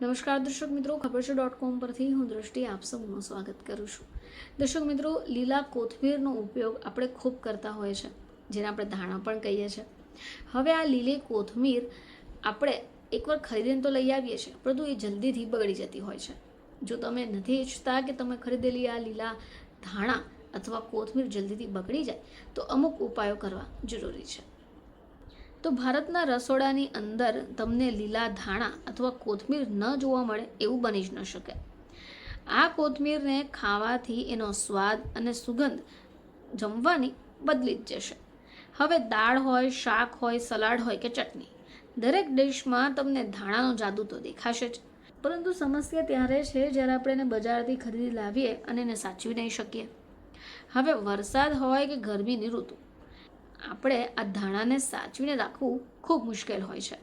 નમસ્કાર દર્શક મિત્રો, ખબર છે .com પરથી હું દ્રષ્ટિ આપ સૌનું સ્વાગત કરું છું. દર્શક મિત્રો, લીલા કોથમીરનો ઉપયોગ આપણે ખૂબ કરતા હોય છે, જેને આપણે ધાણા પણ કહીએ છીએ. હવે આ લીલી કોથમીર આપણે એકવાર ખરીદીને તો લઈ આવીએ છીએ, પરંતુ એ જલ્દીથી બગડી જતી હોય છે. જો તમે નથી ઈચ્છતા કે તમે ખરીદેલી આ લીલા ધાણા અથવા કોથમીર જલ્દીથી બગડી જાય, તો અમુક ઉપાયો કરવા જરૂરી છે. તો ભારતના રસોડાની અંદર તમને લીલા ધાણા અથવા કોથમીર ન જોવા મળે એવું બની જ ન શકે. આ કોથમીરને ખાવાથી એનો સ્વાદ અને સુગંધ જમવાની બદલી જ જશે. હવે દાળ હોય, શાક હોય, સલાડ હોય કે ચટણી, દરેક ડિશમાં તમને ધાણાનો જાદુ તો દેખાશે જ. પરંતુ સમસ્યા ત્યારે છે જ્યારે આપણે એને બજારથી ખરીદી લાવીએ અને એને સાચવી નહીં શકીએ. હવે વરસાદ હોય કે ગરમીની ઋતુ, આપણે આ ધાણાને સાચવીને રાખવું ખૂબ મુશ્કેલ હોય છે.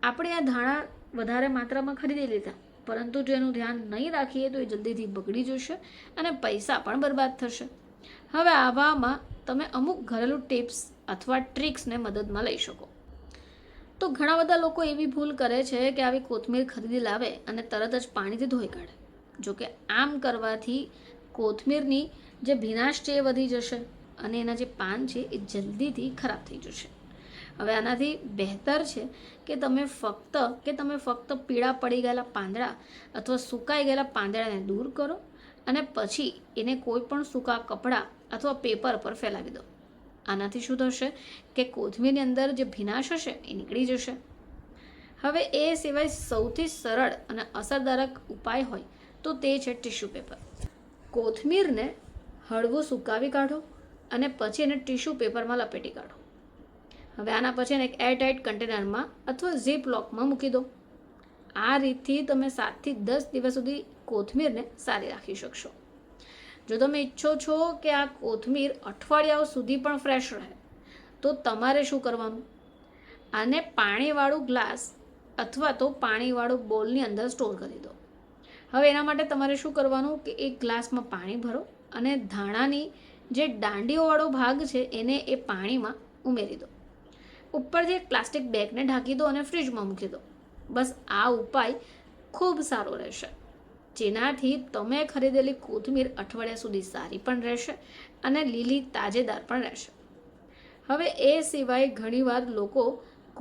આપણે આ ધાણા વધારે માત્રામાં ખરીદી લીધા, પરંતુ જો એનું ધ્યાન નહીં રાખીએ તો એ જલ્દીથી બગડી જશે અને પૈસા પણ બરબાદ થશે. હવે આવામાં તમે અમુક ઘરેલું ટિપ્સ અથવા ટ્રિક્સને મદદમાં લઈ શકો. તો ઘણા બધા લોકો એવી ભૂલ કરે છે કે આવી કોથમીર ખરીદી લાવે અને તરત જ પાણીથી ધોઈ કાઢે. જોકે આમ કરવાથી કોથમીરની જે ભીનાશ છે એ વધી જશે અને એના જે પાન છે એ જલ્દીથી ખરાબ થઈ જશે. હવે આનાથી બહેતર છે કે તમે ફક્ત પીળા પડી ગયેલા પાંદડા અથવા સુકાઈ ગયેલા પાંદડાને દૂર કરો અને પછી એને કોઈ પણ સૂકા કપડાં અથવા પેપર પર ફેલાવી દો. આનાથી શું થશે કે કોથમીરની અંદર જે ભીનાશ હશે એ નીકળી જશે. હવે એ સિવાય સૌથી સરળ અને અસરકારક ઉપાય હોય તો તે છે ટીશ્યુ પેપર. કોથમીરને હળવું સુકાવી કાઢો અને પછી એને ટીશ્યુ પેપરમાં લપેટી કાઢો. હવે આના પછી એને એક એરટાઇટ કન્ટેનરમાં અથવા ઝીપ લોકમાં મૂકી દો. આ રીતથી તમે 7 થી 10 દિવસ સુધી કોથમીરને સારી રાખી શકશો. જો તમે ઈચ્છો છો કે આ કોથમીર અઠવાડિયાઓ સુધી પણ ફ્રેશ રહે, તો તમારે શું કરવાનું, આને પાણીવાળું ગ્લાસ અથવા તો પાણીવાળું બોલની અંદર સ્ટોર કરી દો. હવે એના માટે તમારે શું કરવાનું કે એક ગ્લાસમાં પાણી ભરો અને ધાણાની જે દાંડીઓવાળો ભાગ છે એને એ પાણીમાં ઉમેરી દો. ઉપરથી એક પ્લાસ્ટિક બેગને ઢાંકી દો અને ફ્રીજમાં મૂકી દો. બસ આ ઉપાય ખૂબ સારો રહેશે, જેનાથી તમે ખરીદેલી કોથમીર અઠવાડિયા સુધી સારી પણ રહેશે અને લીલી તાજેદાર પણ રહેશે. હવે એ સિવાય ઘણીવાર લોકો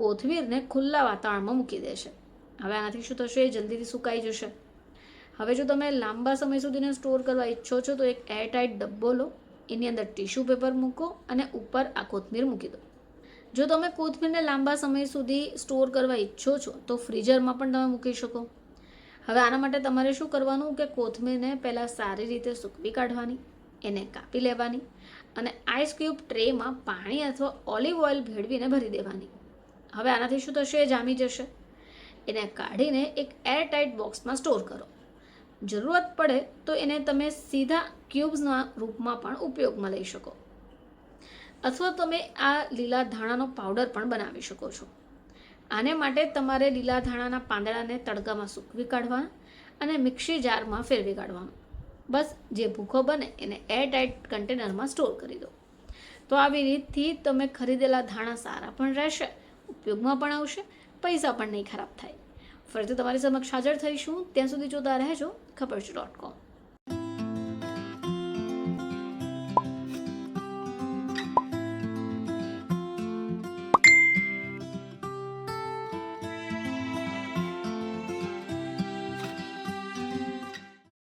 કોથમીરને ખુલ્લા વાતાવરણમાં મૂકી દેશે. હવે આનાથી શું થશે, એ જલ્દીથી સુકાઈ જશે. હવે જો તમે લાંબા સમય સુધીને સ્ટોર કરવા ઈચ્છો છો તો એક એરટાઇટ ડબ્બો લો, એની અંદર ટીશ્યુ પેપર મૂકો અને ઉપર આ કોથમીર મૂકી દો. જો તમે કોથમીરને લાંબા સમય સુધી સ્ટોર કરવા ઈચ્છો છો તો ફ્રીઝરમાં પણ તમે મૂકી શકો. હવે આના માટે તમારે શું કરવાનું કે કોથમીરને પહેલાં સારી રીતે સૂકવી કાઢવાની, એને કાપી લેવાની અને આઈસ ક્યુબ ટ્રેમાં પાણી અથવા ઓલિવ ઓઇલ ભેળવીને ભરી દેવાની. હવે આનાથી શું થશે, એ જામી જશે. એને કાઢીને એક એરટાઇટ બોક્સમાં સ્ટોર કરો. જરૂરત પડે તો એને તમે સીધા ક્યુબ્સના રૂપમાં પણ ઉપયોગમાં લઈ શકો, અથવા તમે આ લીલા ધાણાનો પાવડર પણ બનાવી શકો છો. આને માટે તમારે લીલા ધાણાના પાંદડાને તડકામાં સૂકવી કાઢવાના અને મિક્સી જારમાં ફેરવી કાઢવાનું. બસ જે ભૂકો બને એને એરટાઇટ કન્ટેનરમાં સ્ટોર કરી દો. તો આવી રીતથી તમે ખરીદેલા ધાણા સારા પણ રહેશે, ઉપયોગમાં પણ આવશે, પૈસા પણ નહીં ખરાબ થાય. ફરીથી તમારી સમક્ષ હાજર થઈશું. ત્યાં સુધી જોતા રહેજો ખબર છે .com.